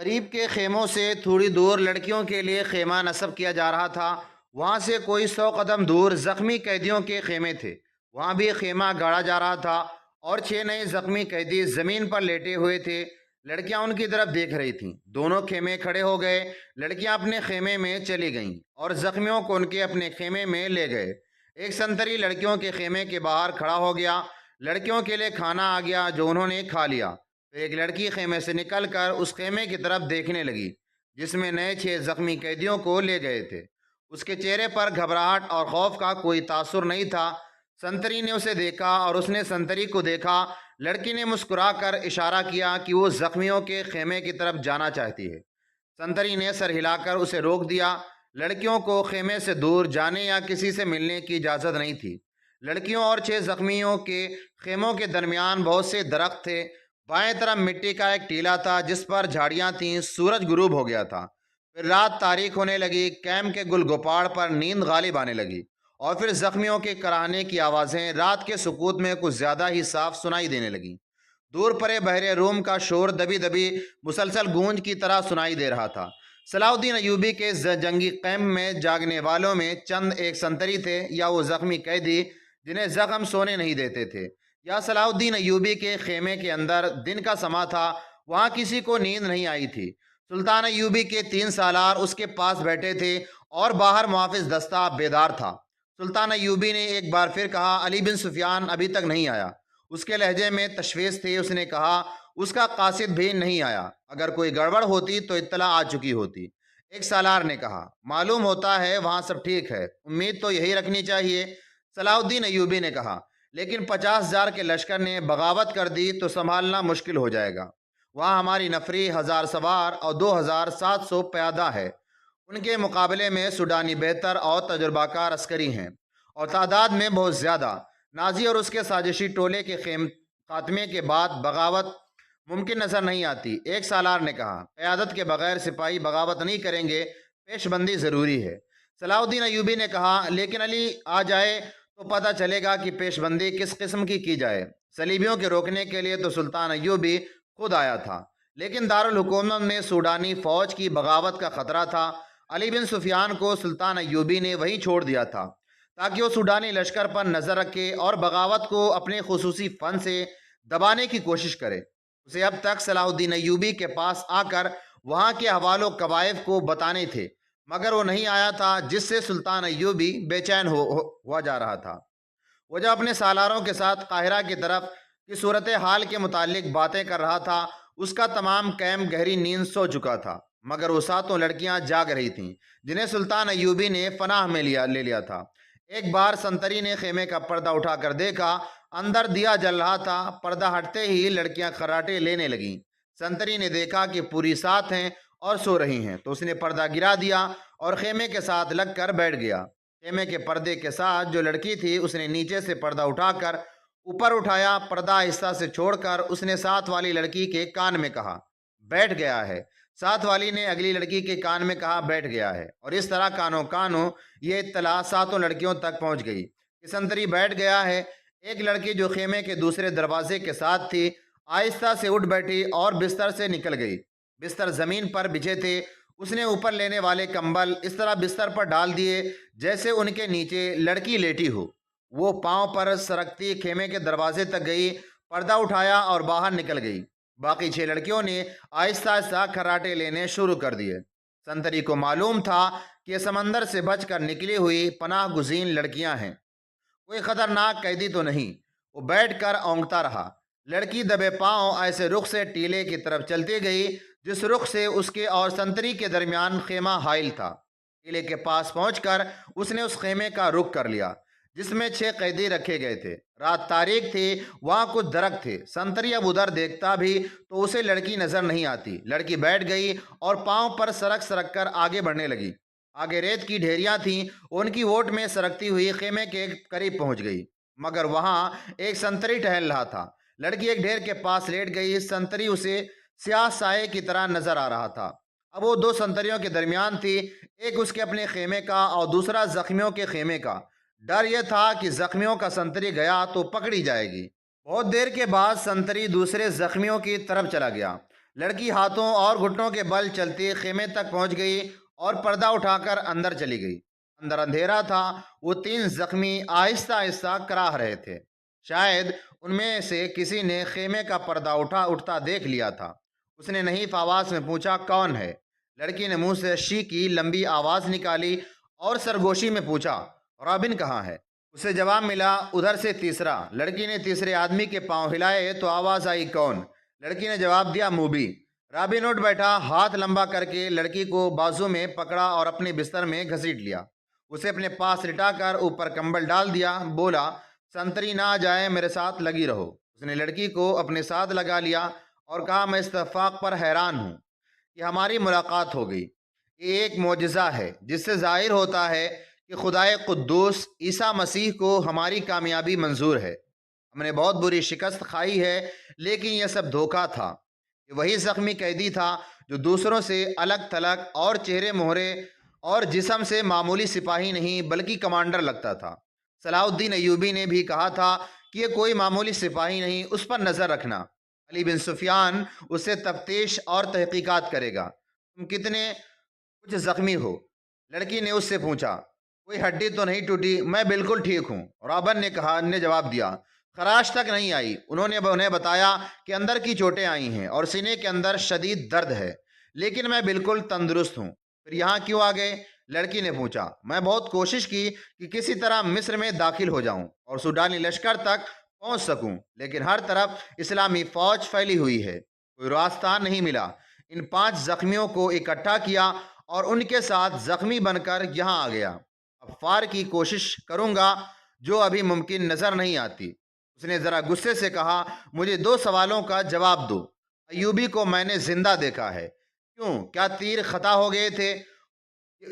قریب کے خیموں سے تھوڑی دور لڑکیوں کے لیے خیمہ نصب کیا جا رہا تھا۔ وہاں سے کوئی 100 قدم دور زخمی قیدیوں کے خیمے تھے، وہاں بھی خیمہ گاڑا جا رہا تھا اور 6 نئے زخمی قیدی زمین پر لیٹے ہوئے تھے۔ لڑکیاں ان کی طرف دیکھ رہی تھیں۔ دونوں خیمے کھڑے ہو گئے، لڑکیاں اپنے خیمے میں چلی گئیں اور زخمیوں کو ان کے اپنے خیمے میں لے گئے۔ ایک سنتری لڑکیوں کے خیمے کے باہر کھڑا ہو گیا۔ لڑکیوں کے لیے کھانا آ گیا جو انہوں نے کھا لیا۔ پھر ایک لڑکی خیمے سے نکل کر اس خیمے کی طرف دیکھنے لگی جس میں نئے 6 زخمی قیدیوں کو لے گئے تھے۔ اس کے چہرے پر گھبراہٹ اور خوف کا کوئی تاثر نہیں تھا۔ سنتری نے اسے دیکھا اور اس نے سنتری کو دیکھا۔ لڑکی نے مسکرا کر اشارہ کیا کہ وہ زخمیوں کے خیمے کی طرف جانا چاہتی ہے۔ سنتری نے سر ہلا کر اسے روک دیا۔ لڑکیوں کو خیمے سے دور جانے یا کسی سے ملنے کی اجازت نہیں تھی۔ لڑکیوں اور 6 زخمیوں کے خیموں کے درمیان بہت سے درخت تھے۔ بائیں طرف مٹی کا ایک ٹیلا تھا جس پر جھاڑیاں تھیں۔ سورج غروب ہو گیا تھا۔ پھر رات تاریک ہونے لگی۔ کیمپ کے گل گپاڑ پر نیند غالب آنے لگی اور پھر زخمیوں کے کراہنے کی آوازیں رات کے سکوت میں کچھ زیادہ ہی صاف سنائی دینے لگیں۔ دور پرے بحر روم کا شور دبی دبی مسلسل گونج کی طرح سنائی دے رہا تھا۔ صلاح الدین ایوبی کے جنگی کیمپ میں جاگنے والوں میں چند ایک سنتری تھے یا وہ زخمی قیدی جنہیں زخم سونے نہیں دیتے تھے، یا صلاح الدین ایوبی کے خیمے کے اندر دن کا سما تھا، وہاں کسی کو نیند نہیں آئی تھی۔ سلطان ایوبی کے 3 سالار اس کے پاس بیٹھے تھے اور باہر محافظ دستہ بیدار تھا۔ سلطان ایوبی نے ایک بار پھر کہا، علی بن سفیان ابھی تک نہیں آیا۔ اس کے لہجے میں تشویش تھی۔ اس نے کہا، اس کا قاصد بھی نہیں آیا، اگر کوئی گڑبڑ ہوتی تو اطلاع آ چکی ہوتی۔ ایک سالار نے کہا، معلوم ہوتا ہے وہاں سب ٹھیک ہے، امید تو یہی رکھنی چاہیے۔ صلاح الدین ایوبی نے کہا، لیکن 50,000 کے لشکر نے بغاوت کر دی تو سنبھالنا مشکل ہو جائے گا۔ وہاں ہماری نفری 1000 سوار اور 2700 پیادہ ہے۔ ان کے مقابلے میں سوڈانی بہتر اور تجربہ کار عسکری ہیں اور تعداد میں بہت زیادہ۔ نازی اور اس کے سازشی ٹولے کے خاتمے کے بعد بغاوت ممکن نظر نہیں آتی۔ ایک سالار نے کہا، قیادت کے بغیر سپاہی بغاوت نہیں کریں گے، پیش بندی ضروری ہے۔ صلاح الدین ایوبی نے کہا، لیکن علی آ جائے تو پتہ چلے گا کہ پیش بندی کس قسم کی جائے۔ صلیبیوں کے روکنے کے لیے تو سلطان ایوبی خود آیا تھا، لیکن دارالحکومت میں سوڈانی فوج کی بغاوت کا خطرہ تھا۔ علی بن سفیان کو سلطان ایوبی نے وہیں چھوڑ دیا تھا تاکہ وہ سوڈانی لشکر پر نظر رکھے اور بغاوت کو اپنے خصوصی فن سے دبانے کی کوشش کرے۔ اسے اب تک صلاح الدین ایوبی کے پاس آ کر وہاں کے احوال و کوائف کو بتانے تھے، مگر وہ نہیں آیا تھا، جس سے سلطان ایوبی بے چین ہوا جا رہا تھا۔ وہ جب اپنے سالاروں کے ساتھ قاہرہ کی طرف کی صورتحال کے متعلق باتیں کر رہا تھا، اس کا تمام کیمپ گہری نیند سو چکا تھا، مگر وہ 7 لڑکیاں جاگ رہی تھیں جنہیں سلطان ایوبی نے پناہ میں لے لیا تھا۔ ایک بار سنتری نے خیمے کا پردہ اٹھا کر دیکھا، اندر دیا جل رہا تھا۔ پردہ ہٹتے ہی لڑکیاں خراٹے لینے لگیں۔ سنتری نے دیکھا کہ پوری 7 ہیں اور سو رہی ہیں، تو اس نے پردہ گرا دیا اور خیمے کے ساتھ لگ کر بیٹھ گیا۔ خیمے کے پردے کے ساتھ جو لڑکی تھی، اس نے نیچے سے پردہ اٹھا کر اوپر اٹھایا۔ پردہ آہستہ سے چھوڑ کر اس نے ساتھ والی لڑکی کے کان میں کہا، بیٹھ گیا ہے۔ ساتھ والی نے اگلی لڑکی کے کان میں کہا، بیٹھ گیا ہے، اور اس طرح کانوں یہ اطلاع 7 لڑکیوں تک پہنچ گئی کہ سنتری بیٹھ گیا ہے۔ ایک لڑکی جو خیمے کے دوسرے دروازے کے ساتھ تھی، آہستہ سے اٹھ بیٹھی اور بستر سے نکل گئی۔ بستر زمین پر بچھے تھے۔ اس نے اوپر لینے والے کمبل اس طرح بستر پر ڈال دیے جیسے ان کے نیچے لڑکی لیٹی ہو۔ وہ پاؤں پر سرکتی خیمے کے دروازے تک گئی، پردہ اٹھایا اور باہر نکل گئی۔ باقی 6 لڑکیوں نے آہستہ آہستہ کراٹے لینے شروع کر دیے۔ سنتری کو معلوم تھا کہ یہ سمندر سے بچ کر نکلی ہوئی پناہ گزین لڑکیاں ہیں، کوئی خطرناک قیدی تو نہیں۔ وہ بیٹھ کر اونگتا رہا۔ لڑکی دبے پاؤں ایسے رخ سے ٹیلے کی طرف چلتی گئی جس رخ سے اس کے اور سنتری کے درمیان خیمہ حائل تھا۔ ٹیلے کے پاس پہنچ کر اس نے اس خیمے کا رخ کر لیا جس میں 6 قیدی رکھے گئے تھے۔ رات تاریک تھی، وہاں کچھ درخت تھے۔ سنتری اب ادھر دیکھتا بھی تو اسے لڑکی نظر نہیں آتی۔ لڑکی بیٹھ گئی اور پاؤں پر سرک سرک کر آگے بڑھنے لگی۔ آگے ریت کی ڈھیریاں تھیں، ان کی ووٹ میں سرکتی ہوئی خیمے کے قریب پہنچ گئی، مگر وہاں ایک سنتری ٹہل رہا تھا۔ لڑکی ایک ڈھیر کے پاس لیٹ گئی۔ سنتری اسے سیاہ سائے کی طرح نظر آ رہا تھا۔ اب وہ 2 سنتریوں کے درمیان تھی، ایک اس کے اپنے خیمے کا اور دوسرا زخمیوں کے خیمے کا۔ ڈر یہ تھا کہ زخمیوں کا سنتری گیا تو پکڑی جائے گی۔ بہت دیر کے بعد سنتری دوسرے زخمیوں کی طرف چلا گیا۔ لڑکی ہاتھوں اور گھٹنوں کے بل چلتی خیمے تک پہنچ گئی اور پردہ اٹھا کر اندر چلی گئی۔ اندر اندھیرا تھا، وہ تین زخمی آہستہ آہستہ کراہ رہے تھے۔ شاید ان میں سے کسی نے خیمے کا پردہ اٹھتا دیکھ لیا تھا۔ اس نے نحیف آواز میں پوچھا، کون ہے؟ لڑکی نے منہ سے شی کی لمبی آواز نکالی اور سرگوشی میں پوچھا، رابن کہاں ہے؟ اسے جواب ملا، ادھر سے تیسرا۔ لڑکی نے تیسرے آدمی کے پاؤں ہلائے تو آواز آئی، کون؟ لڑکی نے جواب دیا، موبی۔ رابن اٹھ بیٹھا، ہاتھ لمبا کر کے لڑکی کو بازو میں پکڑا اور اپنے بستر میں گھسیٹ لیا۔ اسے اپنے پاس لٹا کر اوپر کمبل ڈال دیا، بولا، سنتری نہ آ جائے، میرے ساتھ لگی رہو۔ اس نے لڑکی کو اپنے ساتھ لگا لیا اور کہا، میں اس اتفاق پر حیران ہوں کہ ہماری ملاقات ہو گئی۔ یہ ایک معجزہ ہے جس سے ظاہر ہوتا ہے کہ خدائے قدوس عیسیٰ مسیح کو ہماری کامیابی منظور ہے۔ ہم نے بہت بری شکست کھائی ہے، لیکن یہ سب دھوکہ تھا۔ یہ وہی زخمی قیدی تھا جو دوسروں سے الگ تھلگ اور چہرے مہرے اور جسم سے معمولی سپاہی نہیں بلکہ کمانڈر لگتا تھا۔ صلاح الدین ایوبی نے بھی کہا تھا کہ یہ کوئی معمولی سپاہی نہیں، اس پر نظر رکھنا۔ علی بن سفیان اس سے تفتیش اور تحقیقات کرے گا۔ تم کتنے کچھ زخمی ہو؟ لڑکی نے اس سے پوچھا۔ کوئی ہڈی تو نہیں ٹوٹی، میں بالکل ٹھیک ہوں، رابن نے جواب دیا۔ خراش تک نہیں آئی۔ انہوں نے انہیں بتایا کہ اندر کی چوٹیں آئی ہیں اور سینے کے اندر شدید درد ہے، لیکن میں بالکل تندرست ہوں۔ پھر یہاں کیوں آ گئے؟ لڑکی نے پوچھا۔ میں بہت کوشش کی کہ کسی طرح مصر میں داخل ہو جاؤں اور سوڈانی لشکر تک پہنچ سکوں، لیکن ہر طرف اسلامی فوج پھیلی ہوئی ہے، کوئی راستہ نہیں ملا۔ ان 5 زخمیوں کو اکٹھا کیا اور ان کے ساتھ زخمی بن کر یہاں آ گیا۔ اب فار کی کوشش کروں گا جو ابھی ممکن نظر نہیں آتی۔ اس نے ذرا غصے سے کہا، مجھے 2 سوالوں کا جواب دو۔ ایوبی کو میں نے زندہ دیکھا ہے۔ کیوں؟ کیا تیر خطا ہو گئے تھے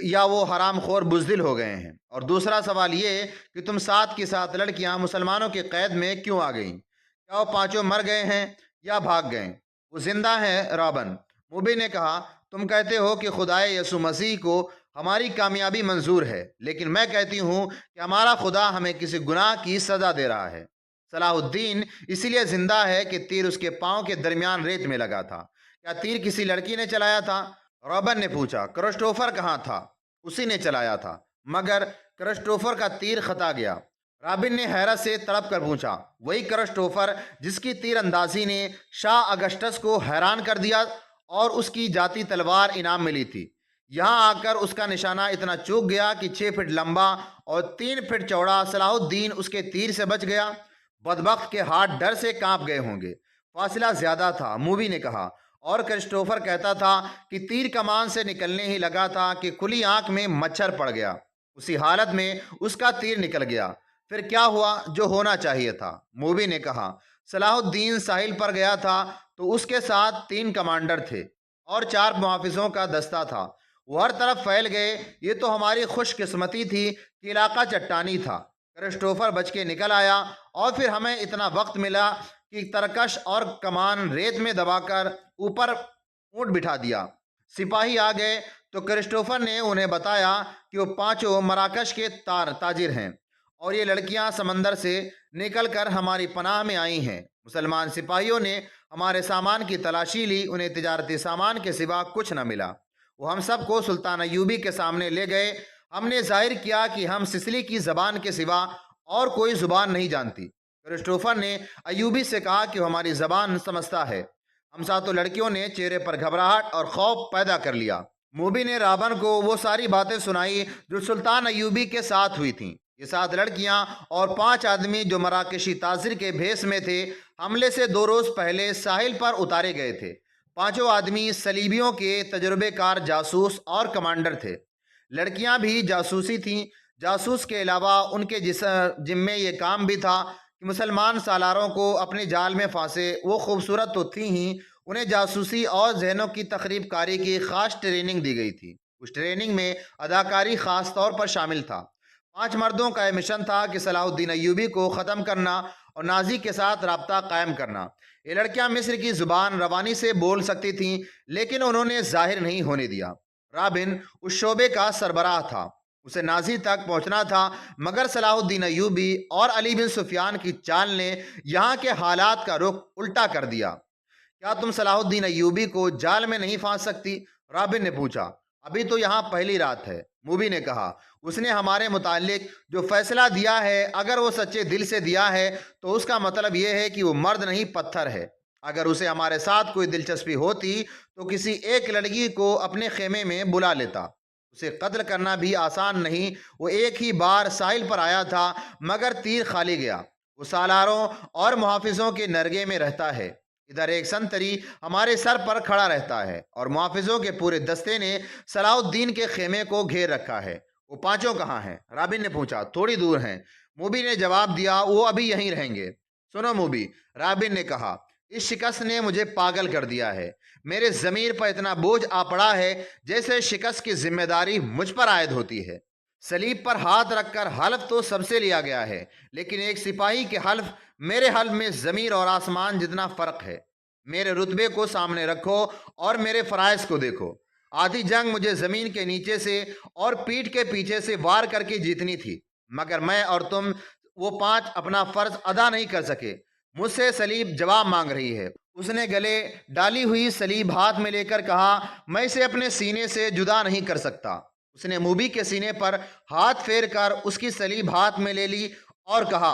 یا وہ حرام خور بزدل ہو گئے ہیں؟ اور دوسرا سوال یہ کہ تم ساتھ کی ساتھ لڑکیاں مسلمانوں کی قید میں کیوں آ گئیں؟ کیا وہ 5 مر گئے ہیں یا بھاگ گئے؟ وہ زندہ ہیں، رابن۔ موبی نے کہا، تم کہتے ہو کہ خدائے یسوع مسیح کو ہماری کامیابی منظور ہے، لیکن میں کہتی ہوں کہ ہمارا خدا ہمیں کسی گناہ کی سزا دے رہا ہے۔ صلاح الدین اسی لیے زندہ ہے کہ تیر اس کے پاؤں کے درمیان ریت میں لگا تھا۔ کیا تیر کسی لڑکی نے چلایا تھا؟ رابن نے پوچھا۔ کرسٹوفر کہاں تھا؟ اسی نے چلایا تھا، مگر کرسٹوفر کا تیر خطا گیا۔ رابن نے حیرت سے تڑپ کر پوچھا، وہی کرسٹوفر جس کی تیر اندازی نے شاہ اگسٹس کو حیران کر دیا اور اس کی جاتی تلوار انعام ملی تھی؟ یہاں آ کر اس کا نشانہ اتنا چوک گیا کہ 6 فٹ لمبا اور 3 فٹ چوڑا صلاح الدین اس کے تیر سے بچ گیا۔ بدبخت کے ہاتھ ڈر سے کانپ گئے ہوں گے۔ فاصلہ زیادہ تھا، مووی نے کہا، اور کرسٹوفر کہتا تھا کہ تیر کمان سے نکلنے ہی لگا تھا کہ کھلی آنکھ میں مچھر پڑ گیا۔ اسی حالت میں اس کا تیر نکل گیا۔ پھر کیا ہوا جو ہونا چاہیے تھا؟ مووی نے کہا، صلاح الدین ساحل پر گیا تھا تو اس کے ساتھ 3 کمانڈر تھے اور 4 محافظوں کا دستہ تھا۔ وہ ہر طرف پھیل گئے۔ یہ تو ہماری خوش قسمتی تھی کہ علاقہ چٹانی تھا۔ کرسٹوفر بچ کے نکل آیا اور پھر ہمیں اتنا وقت ملا کہ ترکش اور کمان ریت میں دبا کر اوپر اونٹ بٹھا دیا۔ سپاہی آ گئے تو کرسٹوفر نے انہیں بتایا کہ وہ 5 مراکش کے تاجر ہیں اور یہ لڑکیاں سمندر سے نکل کر ہماری پناہ میں آئی ہیں۔ مسلمان سپاہیوں نے ہمارے سامان کی تلاشی لی، انہیں تجارتی سامان کے سوا کچھ نہ ملا۔ وہ ہم سب کو سلطان ایوبی کے سامنے لے گئے۔ ہم نے ظاہر کیا کہ ہم سسلی کی زبان کے سوا اور کوئی زبان نہیں جانتی۔ کرسٹوفر نے ایوبی سے کہا کہ وہ ہماری زبان سمجھتا ہے۔ ہم 7 لڑکیوں نے چہرے پر گھبراہٹ اور خوف پیدا کر لیا۔ موبی نے رابن کو وہ ساری باتیں سنائی جو سلطان ایوبی کے ساتھ ہوئی تھیں۔ یہ 7 لڑکیاں اور 5 آدمی جو مراکشی تاجر کے بھیس میں تھے، حملے سے 2 روز پہلے ساحل پر اتارے گئے تھے۔ 5 آدمی صلیبیوں کے تجربے کار جاسوس اور کمانڈر تھے۔ لڑکیاں بھی جاسوسی تھیں۔ جاسوس کے علاوہ ان کے ذمے یہ کام بھی تھا کہ مسلمان سالاروں کو اپنے جال میں پھانسے۔ وہ خوبصورت تو تھیں ہی، انہیں جاسوسی اور ذہنوں کی تخریب کاری کی خاص ٹریننگ دی گئی تھی۔ اس ٹریننگ میں اداکاری خاص طور پر شامل تھا۔ 5 مردوں کا یہ مشن تھا کہ صلاح الدین ایوبی کو ختم کرنا اور نازی کے ساتھ رابطہ قائم کرنا۔ یہ لڑکیاں مصر کی زبان روانی سے بول سکتی تھیں، لیکن انہوں نے ظاہر نہیں ہونے دیا۔ رابن اس شعبے کا سربراہ تھا، اسے نازی تک پہنچنا تھا، مگر صلاح الدین ایوبی اور علی بن سفیان کی چال نے یہاں کے حالات کا رخ الٹا کر دیا۔ क्या तुम सलाहुद्दीन अय्यूबी को जाल में नहीं फांस सकती? रॉबिन ने पूछा। अभी तो यहाँ पहली रात है, मूबी ने कहा। उसने हमारे मुतालिक जो फैसला दिया है, अगर वो सच्चे दिल से दिया है तो उसका मतलब ये है कि वो मर्द नहीं पत्थर है। अगर उसे हमारे साथ कोई दिलचस्पी होती तो किसी एक लड़की को अपने खेमे में बुला लेता। उसे कत्ल करना भी आसान नहीं। वो एक ही बार साहिल पर आया था, मगर तीर खाली गया। वो सालारों और मुहाफिजों के नरगे में रहता है। इधर एक संतरी हमारे सर पर खड़ा रहता है और मुहाफिजों के पूरे दस्ते ने सलाउद्दीन के खेमे को घेर रखा है। वो पांचों कहाँ हैं? राबिन ने पूछा। थोड़ी दूर हैं, मूबी ने जवाब दिया। वो अभी यहीं रहेंगे। सुनो मूबी, राबिन ने कहा, इस शिकस्त ने मुझे पागल कर दिया है। मेरे ज़मीर पर इतना बोझ आ पड़ा है जैसे शिकस्त की जिम्मेदारी मुझ पर आयद होती है। सलीब पर हाथ रखकर हल्फ तो सबसे लिया गया है, लेकिन एक सिपाही के हल्फ मेरे हल्फ में ज़मीर और आसमान जितना फ़र्क है। मेरे रुतबे को सामने रखो और मेरे फ़राइज़ को देखो। आधी जंग मुझे ज़मीन के नीचे से और पीठ के पीछे से वार करके जीतनी थी, मगर मैं और तुम वो पांच अपना फ़र्ज़ अदा नहीं कर सके। मुझसे सलीब जवाब मांग रही है। उसने गले डाली हुई सलीब हाथ में लेकर कहा, मैं इसे अपने सीने से जुदा नहीं कर सकता। उसने मूबी के सीने पर हाथ फेर कर उसकी सलीब हाथ में ले ली और कहा,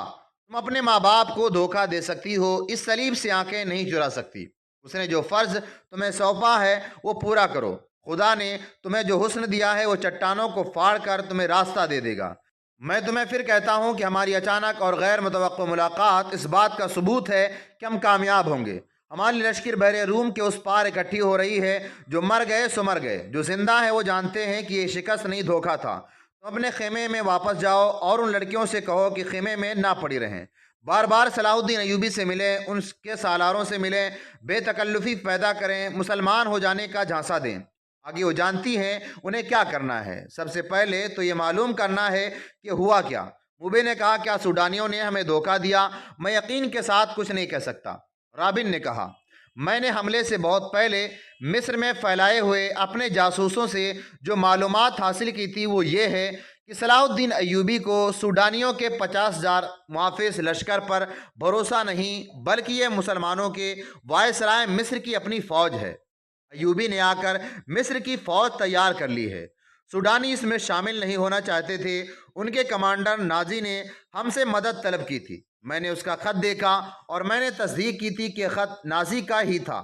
तुम अपने माँ बाप को धोखा दे सकती हो, इस सलीब से आंखें नहीं चुरा सकती। उसने जो फ़र्ज तुम्हें सौंपा है वो पूरा करो। खुदा ने तुम्हें जो हुस्न दिया है वो चट्टानों को फाड़ कर तुम्हें रास्ता दे देगा। मैं तुम्हें फिर कहता हूँ कि हमारी अचानक और गैर मुतवक्को मुलाकात इस बात का सबूत है कि हम कामयाब होंगे। हमारी लश्कर बहरे रूम के उस पार इकट्ठी हो रही है। जो मर गए सो मर गए, जो जिंदा है वो जानते हैं कि ये शिकस्त नहीं, धोखा था। तुम अपने खेमे में वापस जाओ और उन लड़कियों से कहो कि खेमे में ना पड़ी रहें। बार बार सलाहुद्दीन अयूबी से मिलें, उनके सालारों से मिलें, बेतकल्लुफ़ी पैदा करें, मुसलमान हो जाने का झांसा दें। आगे वो जानती हैं उन्हें क्या करना है। सबसे पहले तो ये मालूम करना है कि हुआ क्या। मुबे ने कहा, क्या सूडानियों ने हमें धोखा दिया? मैं यकीन के साथ कुछ नहीं कह सकता। राबिन ने कहा, मैंने हमले से बहुत पहले मिस्र में फैलाए हुए अपने जासूसों से जो मालूमात हासिल की थी वो ये है कि सलाहुद्दीन अयूबी को सूडानियों के 50,000 मुहाफिज लश्कर पर भरोसा नहीं, बल्कि ये मुसलमानों के वायसराय मिस्र की अपनी फ़ौज है। अयूबी ने आकर मिस्र की फ़ौज तैयार कर ली है। सूडानी इसमें शामिल नहीं होना चाहते थे। उनके कमांडर नाजी ने हमसे मदद तलब की थी। मैंने उसका ख़त देखा और मैंने तस्दीक की थी कि ख़त नाजी का ही था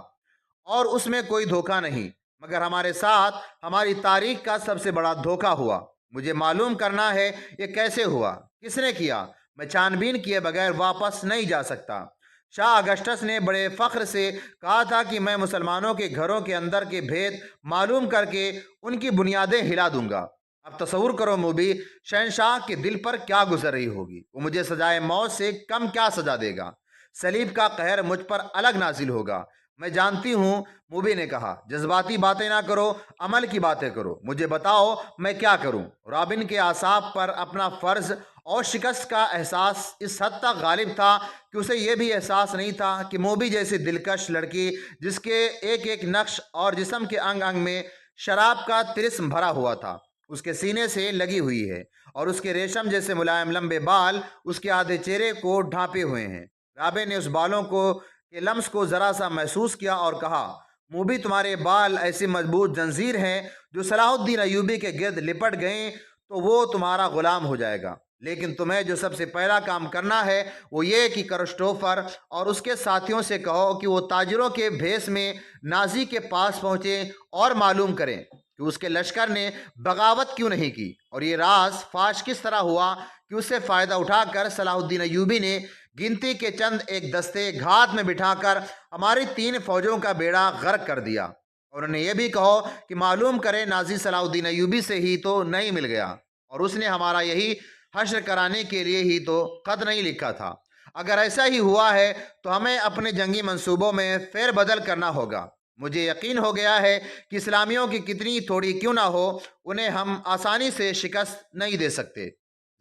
और उसमें कोई धोखा नहीं। मगर हमारे साथ हमारी तारीख का सबसे बड़ा धोखा हुआ। मुझे मालूम करना है ये कैसे हुआ, किसने किया। मैं छानबीन किए बगैर वापस नहीं जा सकता। शाह अगस्टस ने बड़े फ़ख्र से कहा था कि मैं मुसलमानों के घरों के अंदर के भेद मालूम करके उनकी बुनियादें हिला दूंगा। अब तसव्वुर करो मूबी, शहनशाह के दिल पर क्या गुजर रही होगी। वो मुझे सजाए मौत से कम क्या सजा देगा। सलीब का कहर मुझ पर अलग नाजिल होगा। मैं जानती हूँ, मूबी ने कहा। जज्बाती बातें ना करो, अमल की बातें करो। मुझे बताओ मैं क्या करूँ। रॉबिन के आसाब पर अपना फ़र्ज और शिकस्त का एहसास इस हद तक गालिब था कि उसे यह भी एहसास नहीं था कि मूबी जैसी दिलकश लड़की, जिसके एक एक नक्श और जिस्म के अंग अंग में शराब का तिरिस्म भरा हुआ था, उसके सीने से लगी हुई है और उसके रेशम जैसे मुलायम लंबे बाल उसके आधे चेहरे को ढांपे हुए हैं। राबे ने उस बालों को के लम्स को ज़रा सा महसूस किया और कहा, मूबी, तुम्हारे बाल ऐसी मजबूत जंजीर हैं, जो सलाहुद्दीन अयूबी के गिर्द लिपट गए तो वो तुम्हारा गुलाम हो जाएगा। लेकिन तुम्हें जो सबसे पहला काम करना है वो ये कि क्रिस्टोफर और उसके साथियों से कहो कि वो ताजिरों के भेस में नाजी के पास पहुँचें और मालूम करें कि उसके लश्कर ने बगावत क्यों नहीं की और ये राज फाश किस तरह हुआ कि उससे फ़ायदा उठाकर सलाहुद्दीन अयूबी ने गिनती के चंद एक दस्ते घात में बिठाकर हमारी 3 फ़ौजों का बेड़ा गर्क कर दिया। और उन्हें यह भी कहो कि मालूम करें नाजी सलाहुद्दीन अयूबी से ही तो नहीं मिल गया और उसने हमारा यही हश्र कराने के लिए ही तो ख़त नहीं लिखा था। अगर ऐसा ही हुआ है तो हमें अपने जंगी मंसूबों में फेरबदल करना होगा। मुझे यकीन हो गया है कि इस्लामियों की कितनी थोड़ी क्यों ना हो, उन्हें हम आसानी से शिकस्त नहीं दे सकते।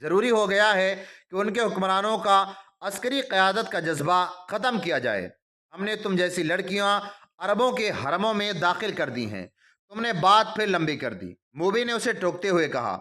ज़रूरी हो गया है कि उनके हुक्मरानों का अस्करी क़यादत का जज्बा ख़त्म किया जाए। हमने तुम जैसी लड़कियां अरबों के हरमों में दाखिल कर दी हैं। तुमने बात फिर लंबी कर दी। मूबी ने उसे टोकते हुए कहा,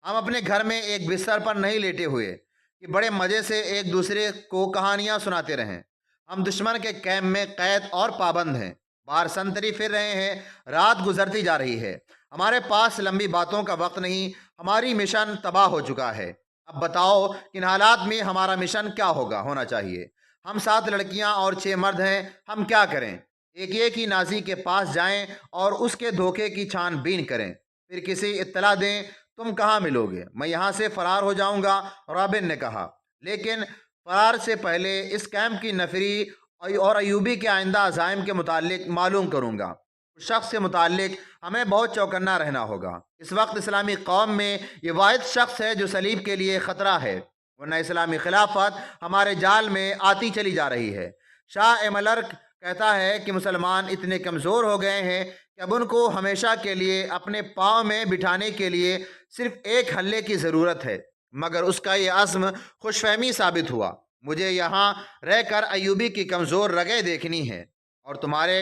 हम अपने घर में एक बिस्तर पर नहीं लेटे हुए कि बड़े मज़े से एक दूसरे को कहानियां सुनाते रहें। ہم دشمن کے کیمپ میں قید اور پابند ہیں، باہر سنتری پھر رہے ہیں، رات گزرتی جا رہی ہے، ہمارے پاس لمبی باتوں کا وقت نہیں، ہماری مشن تباہ ہو چکا ہے۔ اب بتاؤ کہ ان حالات میں ہمارا مشن کیا ہونا چاہیے؟ ہم 7 لڑکیاں اور 6 مرد ہیں، ہم کیا کریں؟ ایک ایک ہی نازی کے پاس جائیں اور اس کے دھوکے کی چھان بین کریں، پھر کسی اطلاع دیں تم کہاں ملو گے، میں یہاں سے فرار ہو جاؤں گا، رابن نے کہا۔ لیکن فرار سے پہلے اس کیمپ کی نفری اور ایوبی کے آئندہ عزائم کے متعلق معلوم کروں گا۔ اس شخص سے متعلق ہمیں بہت چوکنا رہنا ہوگا۔ اس وقت اسلامی قوم میں یہ واحد شخص ہے جو صلیب کے لیے خطرہ ہے، ورنہ اسلامی خلافت ہمارے جال میں آتی چلی جا رہی ہے۔ شاہ ایملرک کہتا ہے کہ مسلمان اتنے کمزور ہو گئے ہیں کہ اب ان کو ہمیشہ کے لیے اپنے پاؤں میں بٹھانے کے لیے صرف ایک حلے کی ضرورت ہے، مگر اس کا یہ عزم خوش فہمی ثابت ہوا۔ مجھے یہاں رہ کر ایوبی کی کمزور رگیں دیکھنی ہے اور تمہارے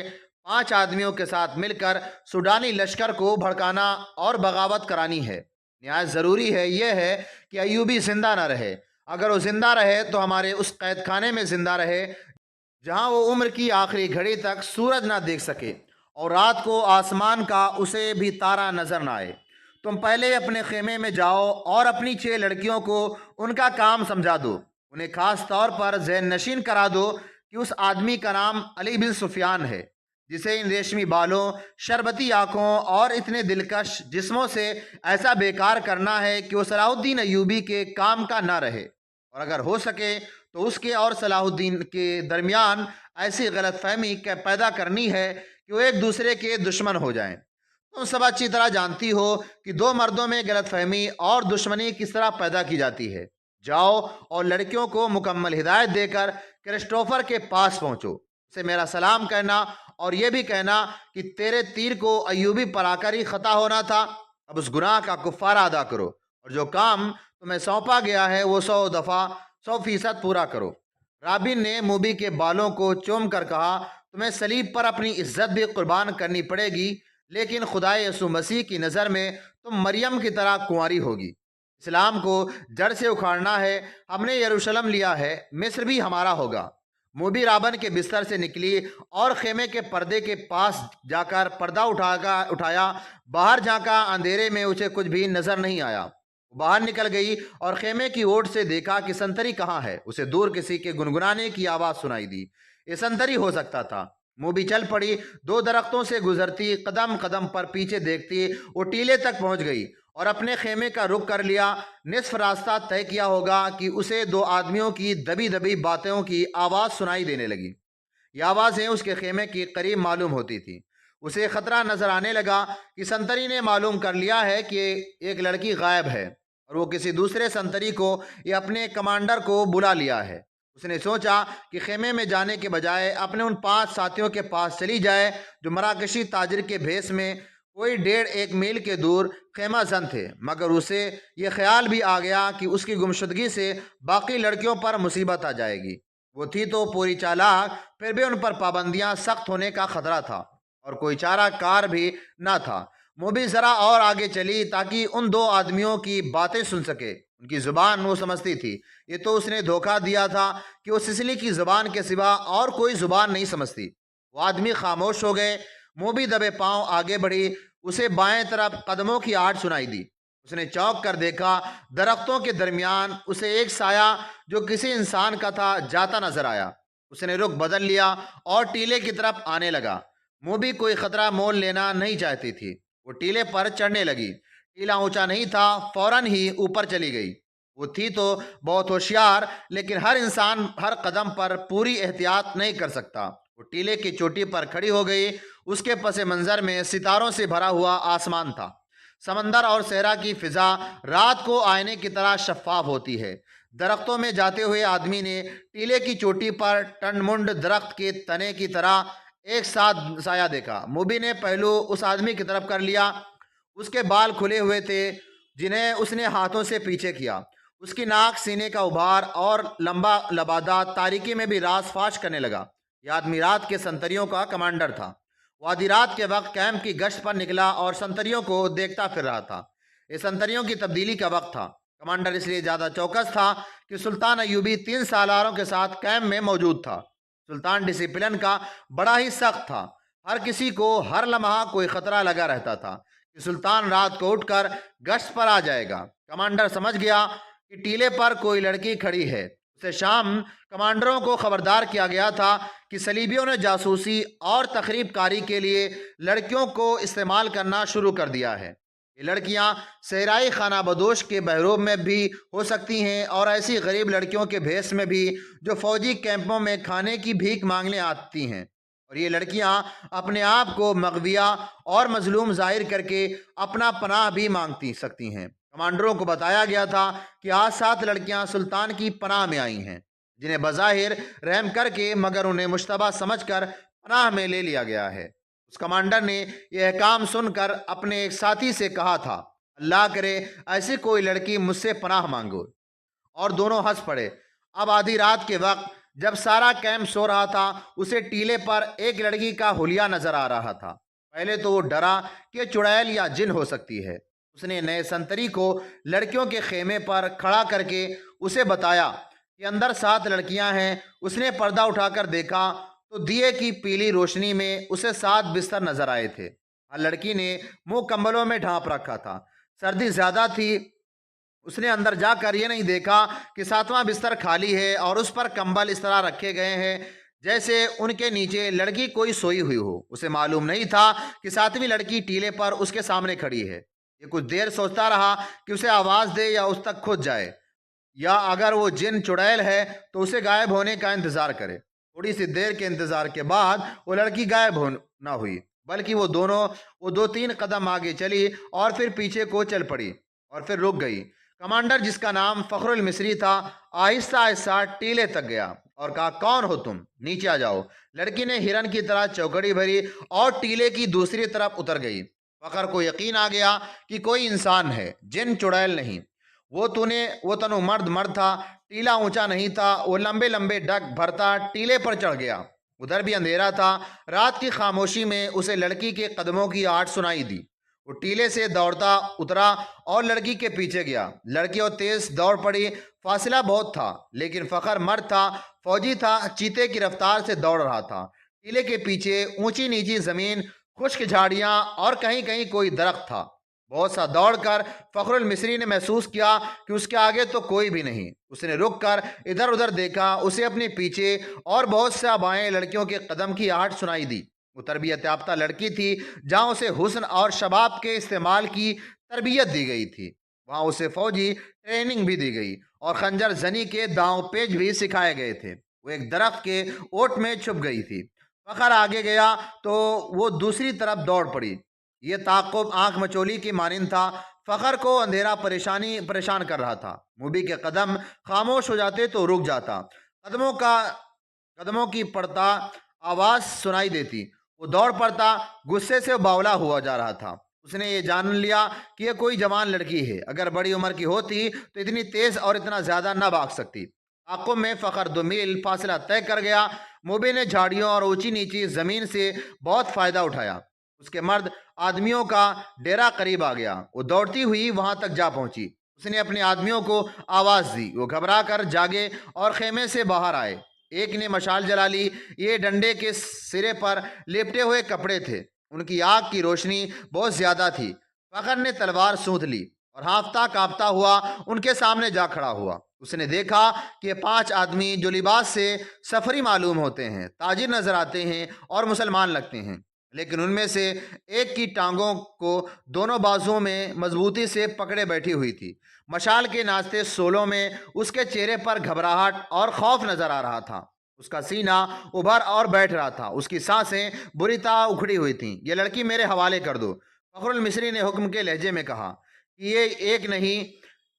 5 آدمیوں کے ساتھ مل کر سوڈانی لشکر کو بھڑکانا اور بغاوت کرانی ہے۔ نہایت ضروری ہے یہ ہے کہ ایوبی زندہ نہ رہے۔ اگر وہ زندہ رہے تو ہمارے اس قید خانے میں زندہ رہے جہاں وہ عمر کی آخری گھڑی تک سورج نہ دیکھ سکے اور رات کو آسمان کا اسے بھی تارا نظر نہ آئے۔ تم پہلے اپنے خیمے میں جاؤ اور اپنی 6 لڑکیوں کو ان کا کام سمجھا دو، انہیں خاص طور پر ذہن نشین کرا دو کہ اس آدمی کا نام علی بن سفیان ہے جسے ان ریشمی بالوں، شربتی آنکھوں اور اتنے دلکش جسموں سے ایسا بیکار کرنا ہے کہ وہ صلاح الدین ایوبی کے کام کا نہ رہے، اور اگر ہو سکے تو اس کے اور صلاح الدین کے درمیان ایسی غلط فہمی پیدا کرنی ہے کہ وہ ایک دوسرے کے دشمن ہو جائیں۔ تم سب اچھی طرح جانتی ہو کہ 2 مردوں میں غلط فہمی اور دشمنی کس طرح پیدا کی جاتی ہے۔ جاؤ اور لڑکیوں کو مکمل ہدایت دے کر کرسٹوفر کے پاس پہنچو، اسے میرا سلام کہنا اور یہ بھی کہنا کہ تیرے تیر کو ایوبی پر آ کر ہی خطا ہونا تھا۔ اب اس گناہ کا کفارہ ادا کرو اور جو کام تمہیں سونپا گیا ہے وہ 100% پورا کرو۔ رابن نے موبی کے بالوں کو چوم کر کہا، تمہیں صلیب پر اپنی عزت بھی قربان کرنی پڑے گی، لیکن خدائے یسوع مسیح کی نظر میں تم مریم کی طرح کنواری ہوگی۔ اسلام کو جڑ سے اکھاڑنا ہے۔ ہم نے یروشلم لیا ہے، مصر بھی ہمارا ہوگا۔ موبی رابن کے بستر سے نکلی اور خیمے کے پردے کے پاس جا کر پردہ اٹھایا۔ باہر جھانکا، اندھیرے میں اسے کچھ بھی نظر نہیں آیا۔ وہ باہر نکل گئی اور خیمے کی اوٹ سے دیکھا کہ سنتری کہاں ہے۔ اسے دور کسی کے گنگنانے کی آواز سنائی دی۔ یہ سنتری ہو سکتا تھا۔ موبی چل پڑی، 2 درختوں سے گزرتی، قدم قدم پر پیچھے دیکھتی، وہ ٹیلے تک پہنچ گئی اور اپنے خیمے کا رخ کر لیا۔ نصف راستہ طے کیا ہوگا کہ اسے 2 آدمیوں کی دبی دبی باتوں کی آواز سنائی دینے لگی۔ یہ آوازیں اس کے خیمے کے قریب معلوم ہوتی تھیں۔ اسے خطرہ نظر آنے لگا کہ سنتری نے معلوم کر لیا ہے کہ ایک لڑکی غائب ہے اور وہ کسی دوسرے سنتری کو یا اپنے کمانڈر کو بلا لیا ہے۔ اس نے سوچا کہ خیمے میں جانے کے بجائے اپنے ان 5 ساتھیوں کے پاس چلی جائے جو مراکشی تاجر کے بھیس میں کوئی 1.5 میل کے دور خیمہ زن تھے، مگر اسے یہ خیال بھی آ گیا کہ اس کی گمشدگی سے باقی لڑکیوں پر مصیبت آ جائے گی۔ وہ تھی تو پوری چالاک، پھر بھی ان پر پابندیاں سخت ہونے کا خطرہ تھا اور کوئی چارہ کار بھی نہ تھا۔ موبی ذرا اور آگے چلی تاکہ ان 2 آدمیوں کی باتیں سن سکے۔ ان کی زبان وہ سمجھتی تھی۔ یہ تو اس نے دھوکہ دیا تھا کہ وہ سسلی کی زبان کے سوا اور کوئی زبان نہیں سمجھتی۔ وہ آدمی خاموش ہو گئے۔ موبی دبے پاؤں آگے بڑھی۔ اسے بائیں طرف قدموں کی آہٹ سنائی دی۔ اس نے چونک کر دیکھا، درختوں کے درمیان اسے ایک سایہ جو کسی انسان کا تھا جاتا نظر آیا۔ اس نے رخ بدل لیا اور ٹیلے کی طرف آنے لگا۔ موبی کوئی خطرہ مول لینا نہیں چاہتی تھی۔ وہ ٹیلے پر چڑھنے لگی۔ ٹیلا اونچا نہیں تھا، فوراً ہی اوپر چلی گئی۔ وہ تھی تو بہت ہوشیار، لیکن ہر انسان ہر قدم پر پوری احتیاط نہیں کر سکتا۔ وہ ٹیلے کی چوٹی پر کھڑی ہو گئی۔ اس کے پس منظر میں ستاروں سے بھرا ہوا آسمان تھا۔ سمندر اور صحرا کی فضا رات کو آئینے کی طرح شفاف ہوتی ہے۔ درختوں میں جاتے ہوئے آدمی نے ٹیلے کی چوٹی پر ٹنڈ منڈ درخت کے تنے کی طرح ایک ساتھ سایہ دیکھا۔ موبی نے پہلو اس آدمی کی طرف کر لیا۔ اس کے بال کھلے ہوئے تھے جنہیں اس نے ہاتھوں سے پیچھے کیا۔ اس کی ناک، سینے کا ابھار اور لمبا لبادہ تاریکی میں بھی راز فاش کرنے لگا۔ یہ آدمی رات کے سنتریوں کا کمانڈر تھا۔ وہ آدھی رات کے وقت کیمپ کی گشت پر نکلا اور سنتریوں کو دیکھتا پھر رہا تھا۔ یہ سنتریوں کی تبدیلی کا وقت تھا۔ کمانڈر اس لیے زیادہ چوکس تھا کہ سلطان ایوبی 3 سالاروں کے ساتھ کیمپ میں موجود تھا۔ सुल्तान डिसिप्लिन का बड़ा ही सख्त था। हर किसी को हर लम्हा कोई खतरा लगा रहता था कि सुल्तान रात को उठकर गश्त पर आ जाएगा। कमांडर समझ गया कि टीले पर कोई लड़की खड़ी है। उसे शाम कमांडरों को खबरदार किया गया था कि सलीबियों ने जासूसी और तखरीब कारी के लिए लड़कियों को इस्तेमाल करना शुरू कर दिया है। ये लड़कियां सहराई खाना बदोश के बहरूब में भी हो सकती हैं और ऐसी गरीब लड़कियों के भेष में भी जो फौजी कैंपों में खाने की भीख मांगने आती हैं। और ये लड़कियां अपने आप को मगविया और मजलूम जाहिर करके अपना पनाह भी मांगती सकती हैं। कमांडरों को बताया गया था कि आज 7 लड़कियां सुल्तान की पनाह में आई हैं, जिन्हें बज़ाहिर रहम करके मगर उन्हें मुश्तबा समझकर पनाह में ले लिया गया है। उस कमांडर ने यह काम सुनकर अपने एक साथी से कहा था, अल्लाह करे ऐसी कोई लड़की मुझसे पनाह मांगो। और दोनों हंस पड़े। अब आधी रात के वक्त जब सारा कैंप सो रहा था, उसे टीले पर एक लड़की का हुलिया नजर आ रहा था। पहले तो वो डरा कि चुड़ैल या जिन हो सकती है। उसने नए संतरी को लड़कियों के खेमे पर खड़ा करके उसे बताया कि अंदर 7 लड़कियां हैं। उसने पर्दा उठाकर देखा तो दिए की पीली रोशनी में उसे 7 बिस्तर नजर आए थे। हर लड़की ने मुंह कंबलों में ढांप रखा था। सर्दी ज्यादा थी। उसने अंदर जाकर ये नहीं देखा कि 7वां बिस्तर खाली है और उस पर कंबल इस तरह रखे गए हैं जैसे उनके नीचे लड़की कोई सोई हुई हो। उसे मालूम नहीं था कि 7वीं लड़की टीले पर उसके सामने खड़ी है। ये कुछ देर सोचता रहा कि उसे आवाज दे या उस तक खुद जाए, या अगर वो जिन चुड़ैल है तो उसे गायब होने का इंतजार करे। थोड़ी सी देर के इंतजार के बाद वो लड़की गायब हो ना हुई, बल्कि वो 2-3 कदम आगे चली और फिर पीछे को चल पड़ी और फिर रुक गई। कमांडर, जिसका नाम फखरुल मिस्री था, आहिस्ता आहिस्ता टीले तक गया और कहा, कौन हो तुम? नीचे आ जाओ। लड़की ने हिरन की तरह चौकड़ी भरी और टीले की दूसरी तरफ उतर गई। फखर को यकीन आ गया कि कोई इंसान है, जिन चुड़ैल नहीं। वो तनु मर्द था। टीला ऊंचा नहीं था। वो लंबे लंबे डग भरता टीले पर चढ़ गया। उधर भी अंधेरा था। रात की खामोशी में उसे लड़की के कदमों की आहट सुनाई दी। वो टीले से दौड़ता उतरा और लड़की के पीछे गया। लड़की और तेज दौड़ पड़ी। फासला बहुत था, लेकिन फखर मर्द था, फौजी था, चीते की रफ्तार से दौड़ रहा था। टीले के पीछे ऊंची नीची जमीन, खुश्क झाड़ियां और कहीं कहीं कोई दरख्त था। बहुत सा दौड़कर फखरुल मिस्री ने महसूस किया कि उसके आगे तो कोई भी नहीं। उसने रुक कर इधर उधर देखा। उसे अपने पीछे और बहुत सा बाएं लड़कियों के कदम की आहट सुनाई दी। वो तरबियत याफ्ता लड़की थी, जहां उसे हुस्न और शबाब के इस्तेमाल की तरबियत दी गई थी, वहां उसे फौजी ट्रेनिंग भी दी गई और खंजर जनी के दांव पेच भी सिखाए गए थे। वो एक दरख्त के ओट में छुप गई थी। फखर आगे गया तो वो दूसरी तरफ दौड़ पड़ी। ये ताक़ुब आंख मचोली की मानिंद था। फखर को अंधेरा परेशान कर रहा था। मूबी के कदम खामोश हो जाते तो रुक जाता। कदमों की पड़ता आवाज सुनाई देती। वो दौड़ पड़ता। गुस्से से बावला हुआ जा रहा था। उसने ये जान लिया कि यह कोई जवान लड़की है। अगर बड़ी उम्र की होती तो इतनी तेज और इतना ज्यादा न भाग सकती। ताक़ुब में फखर 2 मील फासला तय कर गया। मूबी ने झाड़ियों और ऊंची नीची जमीन से बहुत फायदा उठाया। उसके मर्द आदमियों का डेरा करीब आ गया। वो दौड़ती हुई वहां तक जा पहुंची। उसने अपने आदमियों को आवाज दी। वो घबरा कर जागे और खेमे से बाहर आए। एक ने मशाल जला ली। ये डंडे के सिरे पर लिपटे हुए कपड़े थे। उनकी आग की रोशनी बहुत ज्यादा थी। फखर ने तलवार सूंध ली और हाफता कांपता हुआ उनके सामने जा खड़ा हुआ। उसने देखा कि ये 5 आदमी जो लिबास से सफरी मालूम होते हैं, ताजिर नजर आते हैं और मुसलमान लगते हैं, लेकिन उनमें से एक की टांगों को दोनों बाजुओं में मजबूती से पकड़े बैठी हुई थी। मशाल के नाचते सोलों में उसके चेहरे पर घबराहट और खौफ नजर आ रहा था। उसका सीना उभर और बैठ रहा था। उसकी सांसें बुरी तरह उखड़ी हुई थीं। ये लड़की मेरे हवाले कर दो, फखरुल मिस्री ने हुक्म के लहजे में कहा। कि ये एक नहीं,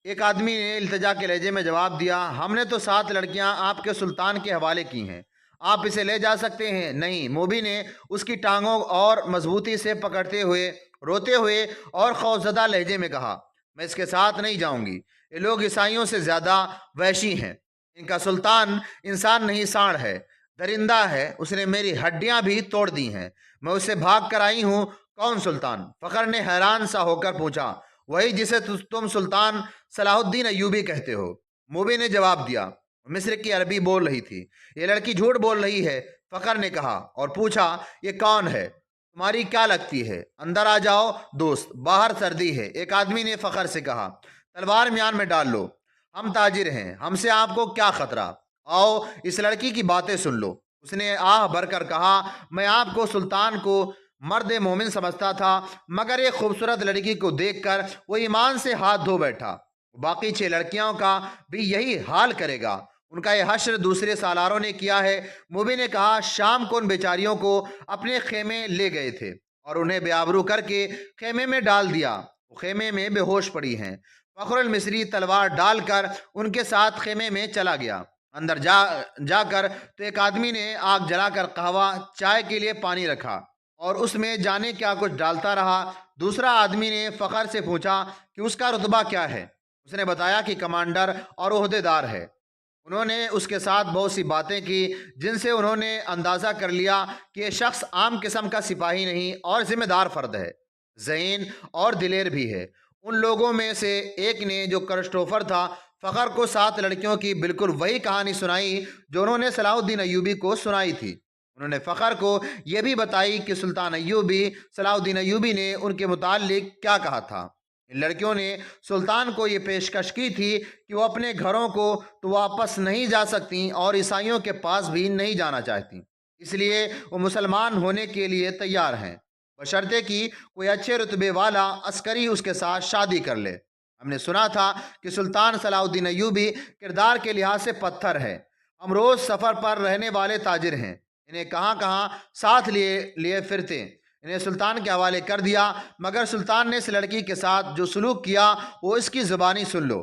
एक आदमी ने इल्तिजा के लहजे में जवाब दिया, हमने तो 7 लड़कियां आपके सुल्तान के हवाले की हैं। आप इसे ले जा सकते हैं। नहीं, मोबी ने उसकी टांगों और मजबूती से पकड़ते हुए रोते हुए और खौफजदा लहजे में कहा, मैं इसके साथ नहीं जाऊंगी। ये लोग ईसाइयों से ज्यादा वहशी हैं। इनका सुल्तान इंसान नहीं, सांड है, दरिंदा है। उसने मेरी हड्डियां भी तोड़ दी हैं। मैं उससे भाग कर आई हूं। कौन सुल्तान? फखर ने हैरान सा होकर पूछा। वही जिसे तुम सुल्तान सलाहुद्दीन अयूबी कहते हो, मोबी ने जवाब दिया। मिस्र की अरबी बोल रही थी। ये लड़की झूठ बोल रही है, फ़खर ने कहा और पूछा, ये कौन है? तुम्हारी क्या लगती है? अंदर आ जाओ दोस्त, बाहर सर्दी है। एक आदमी ने फ़खर से कहा, तलवार म्यान में डाल लो, हम ताजिर हैं, हमसे आपको क्या खतरा? आओ इस लड़की की बातें सुन लो। उसने आह भरकर कहा, मैं आपको सुल्तान को मर्द मोमिन समझता था, मगर एक खूबसूरत लड़की को देखकर वो ईमान से हाथ धो बैठा। बाकी 6 लड़कियों का भी यही हाल करेगा। उनका ये हश्र दूसरे सालारों ने किया है। मुबी ने कहा, शाम को उन बेचारियों को अपने खेमे ले गए थे और उन्हें बेआबरू करके खेमे में डाल दिया। वो खेमे में बेहोश पड़ी हैं। फखरुल मिस्री तलवार डालकर उनके साथ खेमे में चला गया। अंदर जाकर तो एक आदमी ने आग जलाकर कहवा चाय के लिए पानी रखा और उसमें जाने क्या कुछ डालता रहा। दूसरा आदमी ने फ़खर से पूछा कि उसका रुतबा क्या है। उसने बताया कि कमांडर और ओहदेदार है। उन्होंने उसके साथ बहुत सी बातें की जिनसे उन्होंने अंदाज़ा कर लिया कि यह शख्स आम किस्म का सिपाही नहीं और ज़िम्मेदार फ़र्द है, ज़हीन और दिलेर भी है। उन लोगों में से एक ने, जो क्रिस्टोफर था, फ़खर को 7 लड़कियों की बिल्कुल वही कहानी सुनाई जो उन्होंने सलाहुद्दीन अय्यूबी को सुनाई थी। उन्होंने फ़खर को यह भी बताई कि सुल्तान अय्यूबी सलाहुद्दीन अय्यूबी ने उनके मुताल्लिक क्या कहा था। इन लड़कियों ने सुल्तान को ये पेशकश की थी कि वो अपने घरों को तो वापस नहीं जा सकती और ईसाइयों के पास भी नहीं जाना चाहती, इसलिए वो मुसलमान होने के लिए तैयार हैं, बशर्ते कि कोई अच्छे रुतबे वाला अस्करी उसके साथ शादी कर ले। हमने सुना था कि सुल्तान सलाहुद्दीन अय्यूबी किरदार के लिहाज से पत्थर है। हम रोज़ सफ़र पर रहने वाले ताजिर हैं, इन्हें कहाँ कहाँ साथ लिए लिए फिरते। इन्हें सुल्तान के हवाले कर दिया, मगर सुल्तान ने इस लड़की के साथ जो सलूक किया वो इसकी ज़ुबानी सुन लो।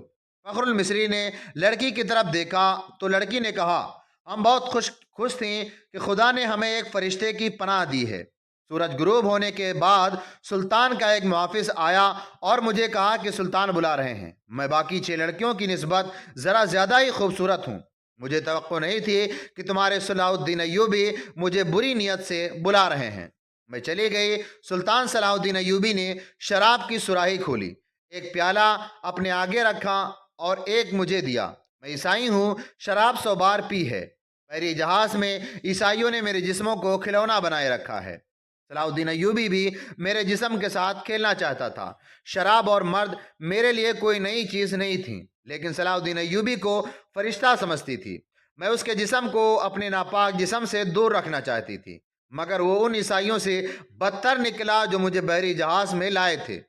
फ़खरुल मिस्री ने लड़की की तरफ देखा तो लड़की ने कहा, हम बहुत खुश थी कि खुदा ने हमें एक फ़रिश्ते की पनाह दी है। सूरज गुरूब होने के बाद सुल्तान का एक मुहाफ़िज़ आया और मुझे कहा कि सुल्तान बुला रहे हैं। मैं बाकी 6 लड़कियों की निस्बत ज़रा ज़्यादा ही खूबसूरत हूँ। मुझे तवक्को नहीं थी कि तुम्हारे सलाहुद्दीन अय्यूबी मुझे बुरी नीयत से बुला रहे हैं। मैं चली गई। सुल्तान सलाहुद्दीन अय्यूबी ने शराब की सुराही खोली, एक प्याला अपने आगे रखा और एक मुझे दिया। मैं ईसाई हूँ, शराब 100 बार पी है। मेरी जहाज़ में ईसाइयों ने मेरे जिस्मों को खिलौना बनाए रखा है। सलाहुद्दीन अय्यूबी भी मेरे जिस्म के साथ खेलना चाहता था। शराब और मर्द मेरे लिए कोई नई चीज़ नहीं थी, लेकिन सलाहुद्दीन अय्यूबी को फरिश्ता समझती थी। मैं उसके जिस्म को अपने नापाक जिस्म से दूर रखना चाहती थी, मगर वो उन ईसाइयों से बदतर निकला जो मुझे बहरी जहाज़ में लाए थे।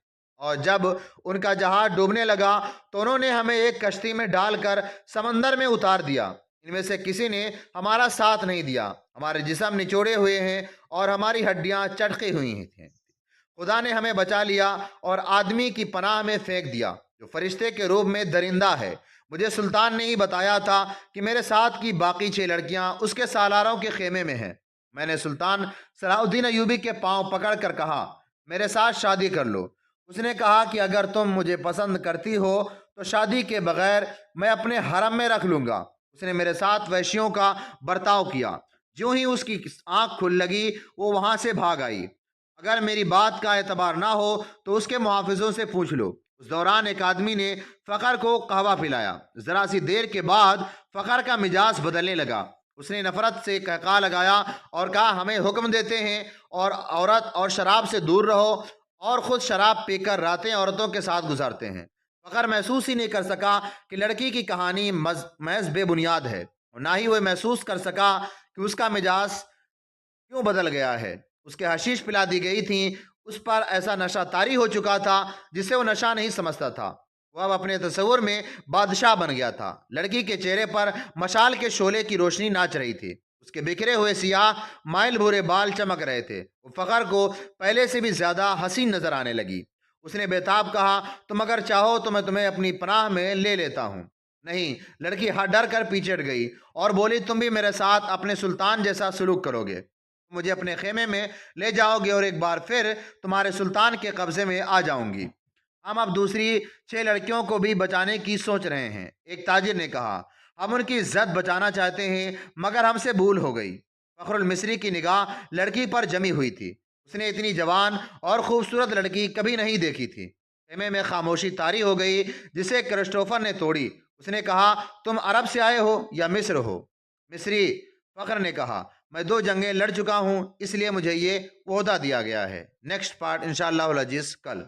और जब उनका जहाज़ डूबने लगा तो उन्होंने हमें एक कश्ती में डालकर समंदर में उतार दिया। इनमें से किसी ने हमारा साथ नहीं दिया। हमारे जिस्म निचोड़े हुए हैं और हमारी हड्डियां चटकी हुई हैं। खुदा ने हमें बचा लिया और आदमी की पनाह में फेंक दिया जो फरिश्ते के रूप में दरिंदा है। मुझे सुल्तान ने ही बताया था कि मेरे साथ की बाकी 6 लड़कियां उसके सालारों के खेमे में हैं। मैंने सुल्तान सलाहुद्दीन अय्यूबी के पांव पकड़ कर कहा, मेरे साथ शादी कर लो। उसने कहा कि अगर तुम मुझे पसंद करती हो तो शादी के बगैर मैं अपने हरम में रख लूँगा। उसने मेरे साथ वैश्यों का बर्ताव किया। ज्यों ही उसकी आंख खुल लगी वो वहाँ से भाग आई। अगर मेरी बात का एतबार ना हो तो उसके मुहाफिजों से पूछ लो। उस दौरान एक आदमी ने फ़खर को कहवा पिलाया। ज़रा सी देर के बाद फ़खर का मिजाज बदलने लगा। उसने नफरत से कहका लगाया और कहा, हमें हुक्म देते हैं और औरत और शराब से दूर रहो, और ख़ुद शराब पीकर रातें औरतों के साथ गुजारते हैं। फ़खर महसूस ही नहीं कर सका कि लड़की की कहानी महज बेबुनियाद है, और ना ही वह महसूस कर सका कि उसका मिजाज क्यों बदल गया है। उसके हशीश पिला दी गई थी। उस पर ऐसा नशा तारी हो चुका था जिसे वो नशा नहीं समझता था। वह अब अपने तस्वुर में बादशाह बन गया था। लड़की के चेहरे पर मशाल के शोले की रोशनी नाच रही थी। उसके बिखरे हुए सियाह माइल भूरे बाल चमक रहे थे। वो फ़खर को पहले से भी ज़्यादा हसीन नजर आने लगी। उसने बेताब कहा, तुम अगर चाहो तो मैं तुम्हें अपनी पनाह में ले लेता हूँ। नहीं, लड़की डर कर पीछे हट गई और बोली, तुम भी मेरे साथ अपने सुल्तान जैसा सलूक करोगे, मुझे अपने खेमे में ले जाओगे और एक बार फिर तुम्हारे सुल्तान के कब्जे में आ जाऊंगी। हम अब दूसरी 6 लड़कियों को भी बचाने की सोच रहे हैं। एक ताजिर ने कहा, हम उनकी इज्जत बचाना चाहते हैं, मगर हमसे भूल हो गई। फखरुल मिस्री की निगाह लड़की पर जमी हुई थी। उसने इतनी जवान और खूबसूरत लड़की कभी नहीं देखी थी। खेमे में खामोशी तारी हो गई जिसे क्रिस्टोफर ने तोड़ी। اس نے کہا تم عرب سے آئے ہو یا مصر ہو؟ مصری فخر نے کہا میں 2 جنگیں لڑ چکا ہوں، اس لیے مجھے یہ عہدہ دیا گیا ہے۔ نیکسٹ پارٹ انشاءاللہ العزیز کل۔